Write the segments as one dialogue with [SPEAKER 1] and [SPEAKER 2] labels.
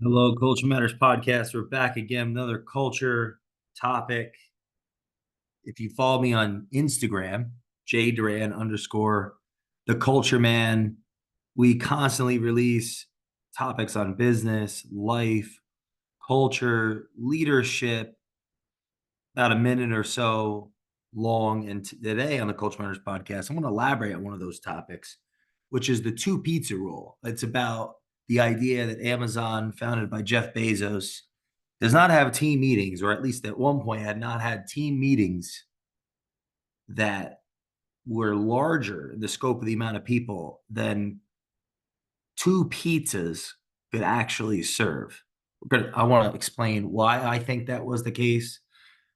[SPEAKER 1] Hello, Culture Matters podcast. We're back again, another culture topic. If you follow me on Instagram, Jay Doran underscore the culture man, we constantly release topics on business, life, culture, leadership, about a minute or so long. And today on the Culture Matters podcast, I'm going to elaborate on one of those topics, which is the two pizza rule. It's about the idea that Amazon, founded by Jeff Bezos, does not have team meetings, or at least at one point had not had team meetings that were larger in the scope of the amount of people than two pizzas could actually serve. I want to explain why I think that was the case,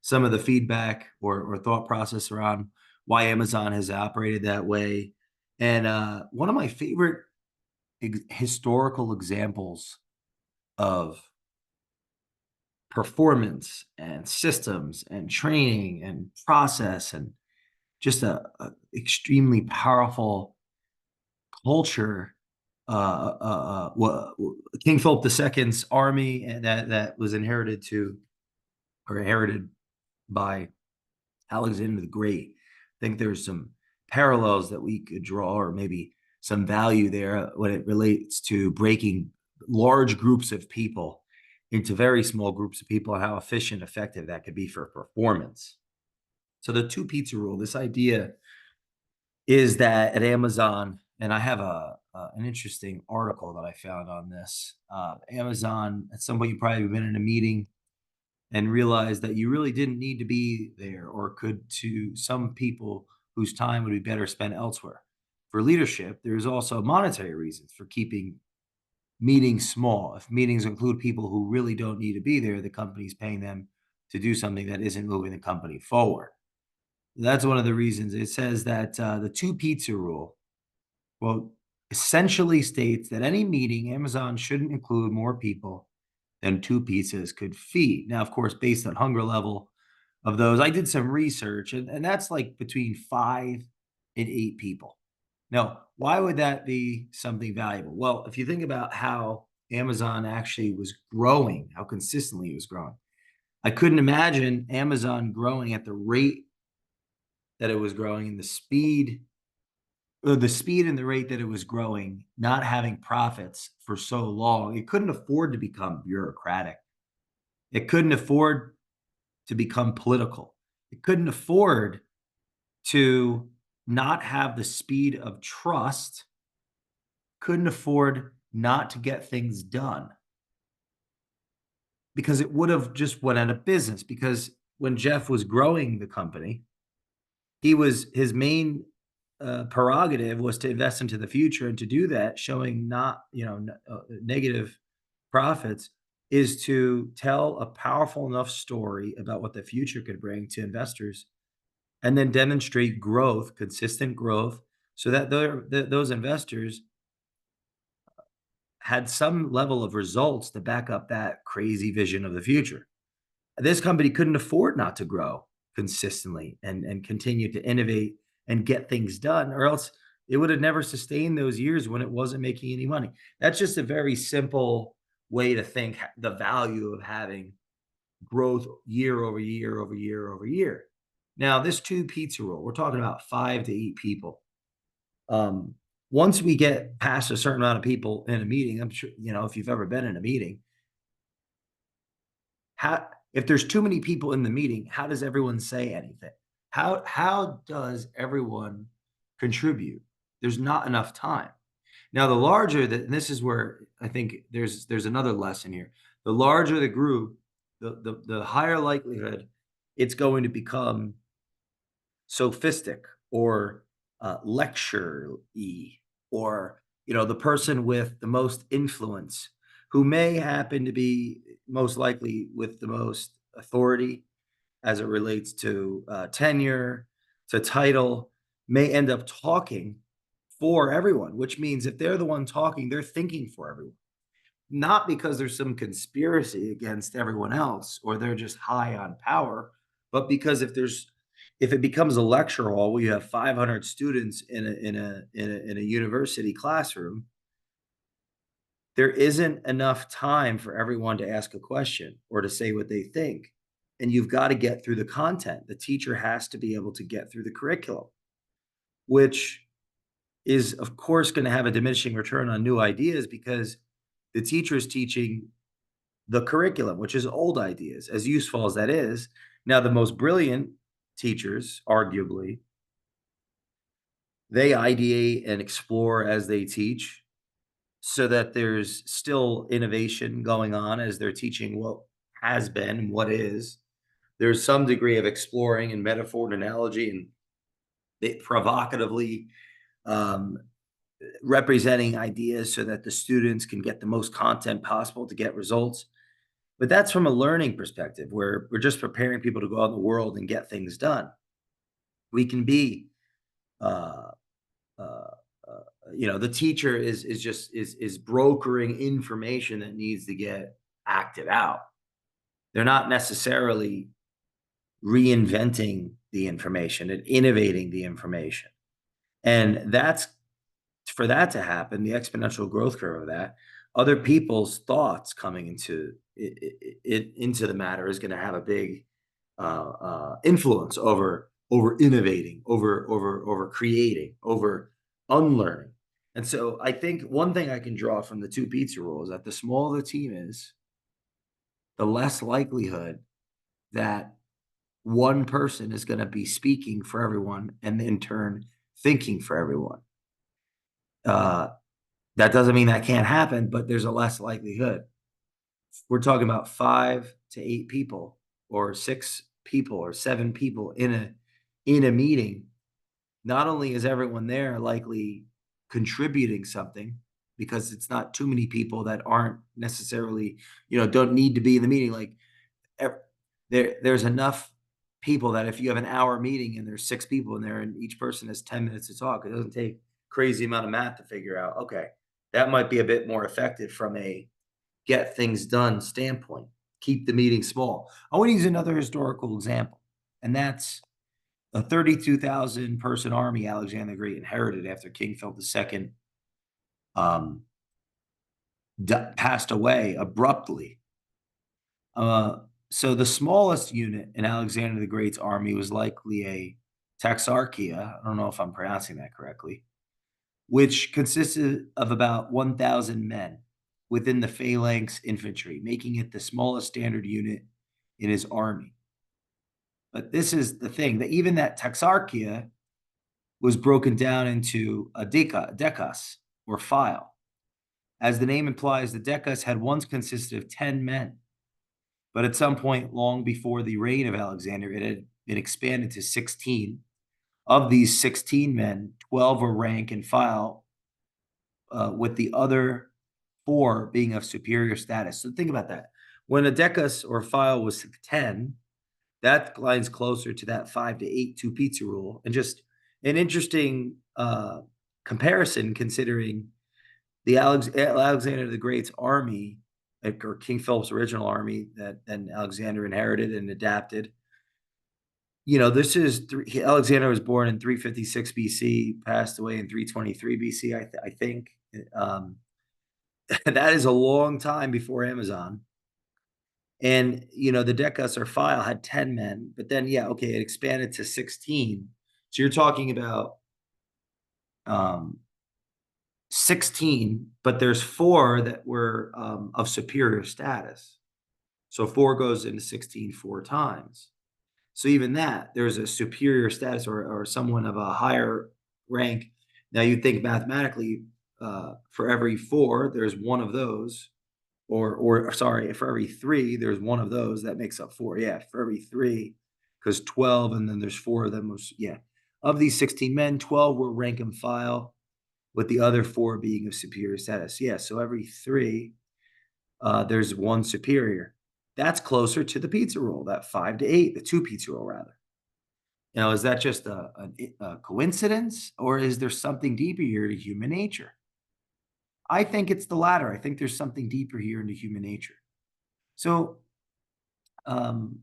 [SPEAKER 1] some of the feedback or thought process around why Amazon has operated that way. And one of my favorite historical examples of performance and systems and training and process and just a extremely powerful culture. King Philip II's army, and that was inherited by Alexander the Great. I think there's some parallels that we could draw, or maybe some value there when it relates to breaking large groups of people into very small groups of people, and how efficient, effective that could be for performance. So the two pizza rule, this idea is that at Amazon, and I have an interesting article that I found on this. Amazon, at some point, you probably been in a meeting and realized that you really didn't need to be there, or could, to some people whose time would be better spent elsewhere. For leadership, there's also monetary reasons for keeping meetings small. If meetings include people who really don't need to be there, the company's paying them to do something that isn't moving the company forward. That's one of the reasons. It says that the two pizza rule, well, essentially states that any meeting, Amazon shouldn't include more people than two pizzas could feed. Now, of course, based on hunger level of those, I did some research, and that's like between 5 and 8 people. Now, why would that be something valuable? Well, if you think about how Amazon actually was growing, how consistently it was growing, I couldn't imagine Amazon growing at the rate that it was growing, and the speed and the rate that it was growing, not having profits for so long. It couldn't afford to become bureaucratic. It couldn't afford to become political. It couldn't afford to not have the speed of trust, couldn't afford not to get things done, because it would have just went out of business. Because when Jeff was growing the company, his main prerogative was to invest into the future, and to do that, showing not negative profits, is to tell a powerful enough story about what the future could bring to investors, and then demonstrate growth, consistent growth, so that those investors had some level of results to back up that crazy vision of the future. This company couldn't afford not to grow consistently and continue to innovate and get things done, or else it would have never sustained those years when it wasn't making any money. That's just a very simple way to think the value of having growth year over year over year over year. Now, this two pizza rule, we're talking about 5 to 8 people. Um, Once we get past a certain amount of people in a meeting, I'm sure, if you've ever been in a meeting, how, if there's too many people in the meeting, how does everyone say anything? How does everyone contribute? There's not enough time. Now, the larger that, and this is where I think there's another lesson here. The larger the group, the higher likelihood it's going to become sophistic, or lecture-y, or the person with the most influence, who may happen to be most likely with the most authority as it relates to tenure, to title, may end up talking for everyone, which means if they're the one talking, they're thinking for everyone. Not because there's some conspiracy against everyone else, or they're just high on power, but because if it becomes a lecture hall where you have 500 students in a university classroom, there isn't enough time for everyone to ask a question or to say what they think. And you've got to get through the content. The teacher has to be able to get through the curriculum, which is, of course, going to have a diminishing return on new ideas because the teacher is teaching the curriculum, which is old ideas, as useful as that is. Now, the most brilliant teachers, arguably, they ideate and explore as they teach so that there's still innovation going on as they're teaching what has been and what is. There's some degree of exploring and metaphor and analogy and provocatively um, representing ideas so that the students can get the most content possible to get results. But that's from a learning perspective where we're just preparing people to go out in the world and get things done. We can be, uh, uh, the teacher is brokering information that needs to get acted out. They're not necessarily reinventing the information and innovating the information. And that's for that to happen, the exponential growth curve of that, other people's thoughts coming into the matter is going to have a big influence over innovating, over creating, over unlearning. And so I think one thing I can draw from the two pizza rule is that the smaller the team is, the less likelihood that one person is going to be speaking for everyone and in turn thinking for everyone. Uh, that doesn't mean that can't happen, but there's a less likelihood. We're talking about 5 to 8 people or 6 people or 7 people in a meeting. Not only is everyone there likely contributing something because it's not too many people that aren't necessarily, don't need to be in the meeting. Like there's enough people that if you have an hour meeting and there's 6 people in there and each person has 10 minutes to talk, it doesn't take crazy amount of math to figure out, okay, that might be a bit more effective from a get things done standpoint. Keep the meeting small. I want to use another historical example, and that's a 32,000 person army Alexander the Great inherited after King Philip II um, passed away abruptly. So the smallest unit in Alexander the Great's army was likely a taxarchia. I don't know if I'm pronouncing that correctly, which consisted of about 1,000 men within the phalanx infantry, making it the smallest standard unit in his army. But this is the thing, that even that taxarchia was broken down into a decas, or file. As the name implies, the decas had once consisted of 10 men, but at some point long before the reign of Alexander, it had been expanded to 16. Of these 16 men, 12 were rank and file, with the other 4 being of superior status. So think about that. When a decus or file was 10, that line's closer to that 5 to 8 two pizza rule. And just an interesting comparison considering the Alexander the Great's army, or King Philip's original army that then Alexander inherited and adapted. This is Alexander was born in 356 BC, passed away in 323 BC, I think. That is a long time before Amazon. And, the decus or file had 10 men, but then, yeah, okay, it expanded to 16. So you're talking about 16, but there's 4 that were of superior status. So 4 goes into 16 4 times. So even that, there's a superior status or someone of a higher rank. Now you think mathematically, for every 4, there's one of those, or sorry, for every 3, there's one of those that makes up 4. Yeah, for every 3, because 12, and then there's 4 of them. Yeah, of these 16 men, 12 were rank and file, with the other 4 being of superior status. Yeah, so every 3, there's one superior. That's closer to the pizza roll, that 5 to 8, the two pizza roll rather. Now, is that just a coincidence, or is there something deeper here to human nature? I think it's the latter. I think there's something deeper here into human nature. So, um,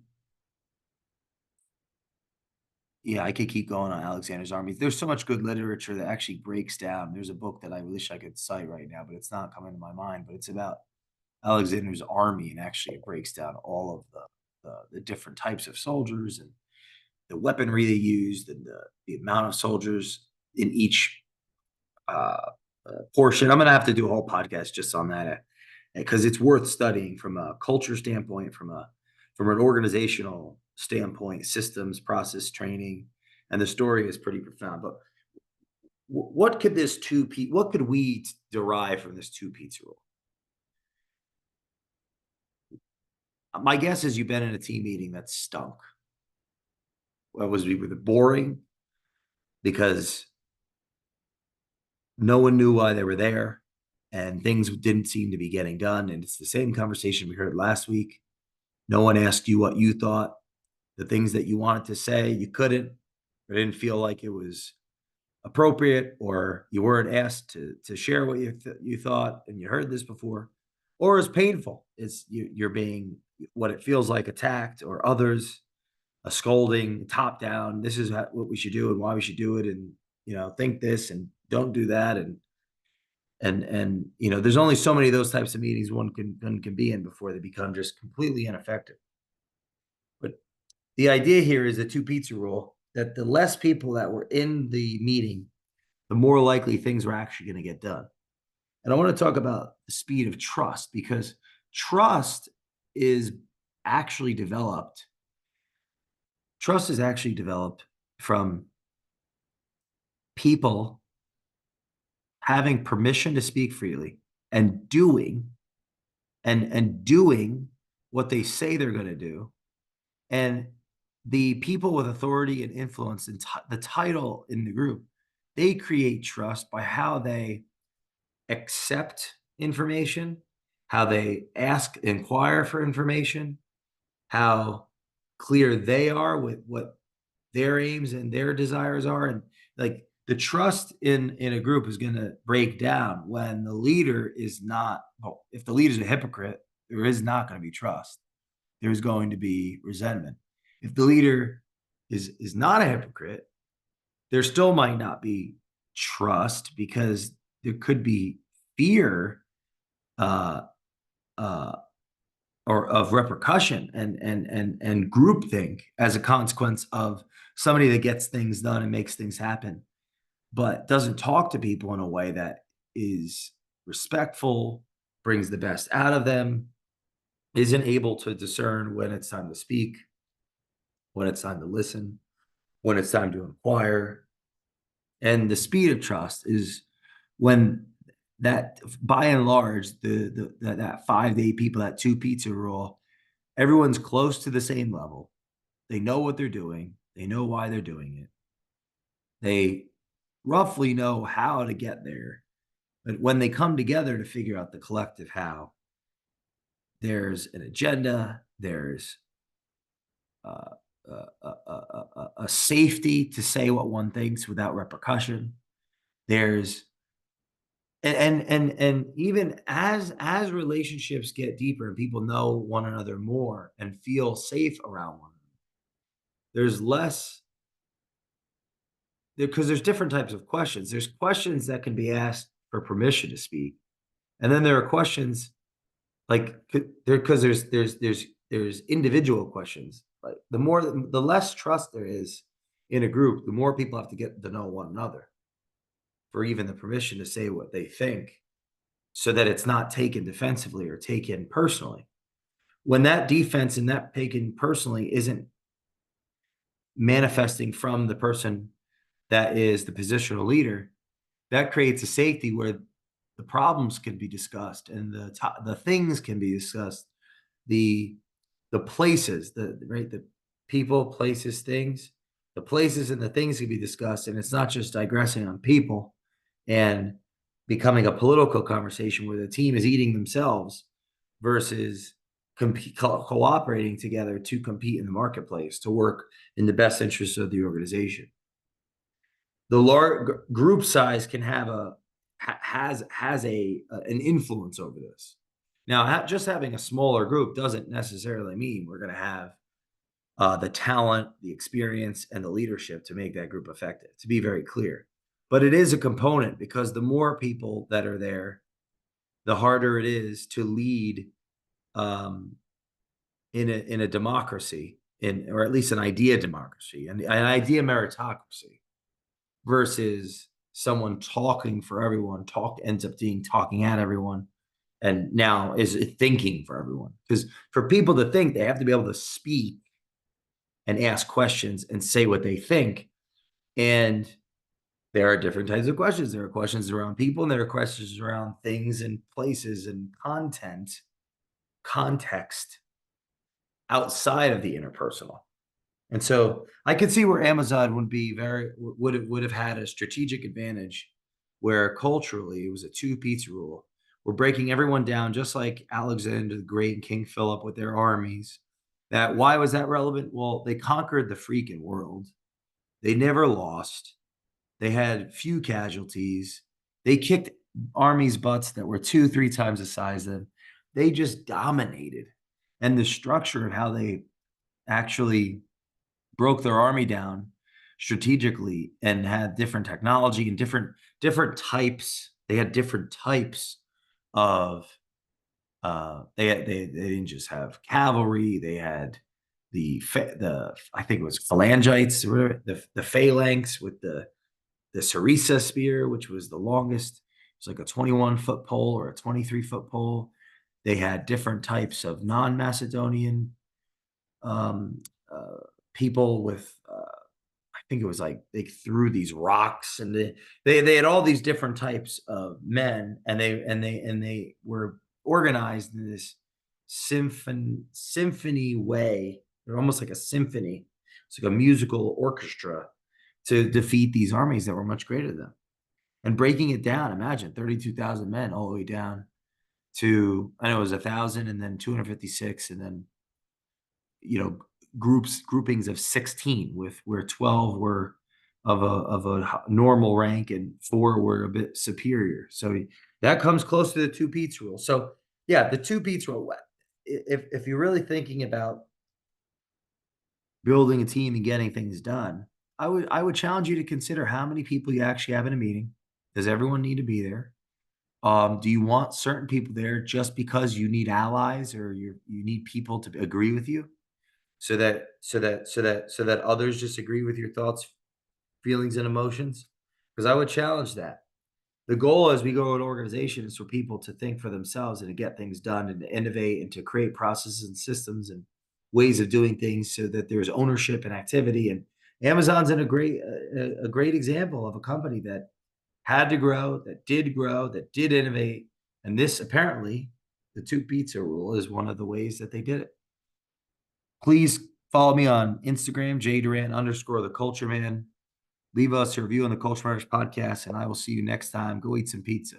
[SPEAKER 1] Yeah, I could keep going on Alexander's army. There's so much good literature that actually breaks down. There's a book that I wish I could cite right now, but it's not coming to my mind. But it's about Alexander's army, and actually it breaks down all of the different types of soldiers and the weaponry they used and the amount of soldiers in each uh, portion. I'm going to have to do a whole podcast just on that because it's worth studying from a culture standpoint, from an organizational standpoint, systems, process, training, and the story is pretty profound. But what could what could we derive from this two pizza rule? My guess is you've been in a team meeting that stunk. Was it boring because no one knew why they were there and things didn't seem to be getting done? And it's the same conversation we heard last week. No one asked you what you thought. The things that you wanted to say, you couldn't, or didn't feel like it was appropriate, or you weren't asked to share what you thought, and you heard this before, or it's painful. You're being what it feels like attacked, or others a scolding, top down. This is what we should do and why we should do it, and think this and don't do that, and there's only so many of those types of meetings one can be in before they become just completely ineffective. But the idea here is the two pizza rule, that the less people that were in the meeting, the more likely things were actually going to get done. And I want to talk about the speed of trust, because trust is actually developed. Trust is actually developed from people having permission to speak freely and doing what they say they're going to do. And the people with authority and influence and the title in the group, they create trust by how they accept information, how they inquire for information, how clear they are with what their aims and their desires are. And like the trust in a group is going to break down when the leader is not, well, if the leader is a hypocrite, there is not going to be trust. There's going to be resentment. If the leader is not a hypocrite, there still might not be trust, because there could be fear uh, uh, or of repercussion and groupthink as a consequence of somebody that gets things done and makes things happen, but doesn't talk to people in a way that is respectful, brings the best out of them, isn't able to discern when it's time to speak, when it's time to listen, when it's time to inquire. And the speed of trust is when that, by and large, that 5 to 8 people, that two pizza rule, everyone's close to the same level. They know what they're doing. They know why they're doing it. They roughly know how to get there. But when they come together to figure out the collective how, there's an agenda, there's uh, a safety to say what one thinks without repercussion. There's and even as relationships get deeper and people know one another more and feel safe around one another, there's less because there's different types of questions. There's questions that can be asked for permission to speak, and then there are questions like there because there's individual questions. Like the less trust there is in a group, the more people have to get to know one another for even the permission to say what they think, so that it's not taken defensively or taken personally. When that defense and that taken personally isn't manifesting from the person that is the positional leader, that creates a safety where the problems can be discussed and the things can be discussed, the places, the people, places, things, the places and the things can be discussed, and it's not just digressing on people and becoming a political conversation where the team is eating themselves versus cooperating together to compete in the marketplace, to work in the best interests of the organization. The large group size can have an influence over this. Now, just having a smaller group doesn't necessarily mean we're going to have the talent, the experience, and the leadership to make that group effective, to be very clear. But it is a component because the more people that are there, the harder it is to lead um, in a democracy, or at least an idea democracy, and an idea meritocracy versus someone talking for everyone. Talk ends up being talking at everyone, and now is thinking for everyone. Because for people to think, they have to be able to speak and ask questions and say what they think. And there are different types of questions. There are questions around people, and there are questions around things and places and context outside of the interpersonal. And so I could see where Amazon would have had a strategic advantage where culturally it was a two pizza rule. We're breaking everyone down just like Alexander the Great and King Philip with their armies. That why was that relevant? Well, they conquered the freaking world. They never lost. They had few casualties. They kicked armies' butts that were 2, 3 times the size of them. They just dominated. And the structure of how they actually broke their army down strategically and had different technology and different types. They had different types of they didn't just have cavalry. They had the I think it was phalangites, or the phalanx with the Sarissa spear, which was the longest. It's like a 21-foot pole or a 23-foot pole. They had different types of non-Macedonian um, people with, I think it was like they threw these rocks, and they had all these different types of men, and they were organized in this symphony way. They're almost like a symphony. It's like a musical orchestra to defeat these armies that were much greater than them. And breaking it down, imagine 32,000 men all the way down to, I know it was 1,000 and then 256, and then, groupings of 16, with where 12 were of a normal rank and 4 were a bit superior. So that comes close to the two Pete's rule. So yeah, the two Pete's rule. If you're really thinking about building a team and getting things done, I would challenge you to consider how many people you actually have in a meeting. Does everyone need to be there? Do you want certain people there just because you need allies, or you need people to agree with you, so that others just agree with your thoughts, feelings, and emotions? Because I would challenge that. The goal as we go in organization is for people to think for themselves and to get things done and to innovate and to create processes and systems and ways of doing things so that there's ownership and activity. And Amazon's in a great example of a company that had to grow, that did innovate. And this, apparently, the two pizza rule is one of the ways that they did it. Please follow me on Instagram, Jay Doran _ the culture man. Leave us a review on the Culture Matters podcast, and I will see you next time. Go eat some pizza.